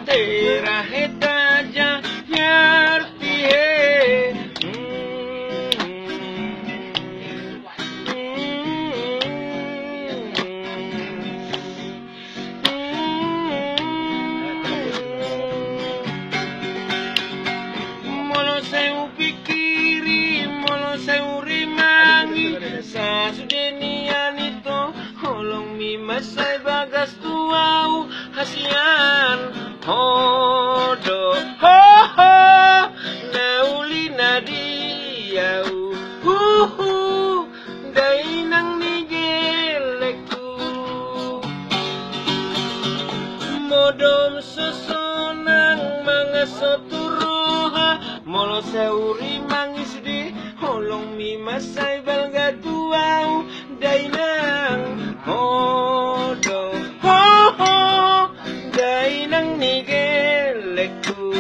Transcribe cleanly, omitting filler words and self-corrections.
तेरा है ताजा यारती है Molo seu pikiri, molo seu rimangi Sa sudenian itu Holong mi masay bagas tuau Hasian Hodo Ho ho Nauli na diau Dainang nigeleku Modom sosonang mga soturoha Molo sauri mangis di Holong mi masay balga tuau Dainang hodo ho ho Dainang nigeleku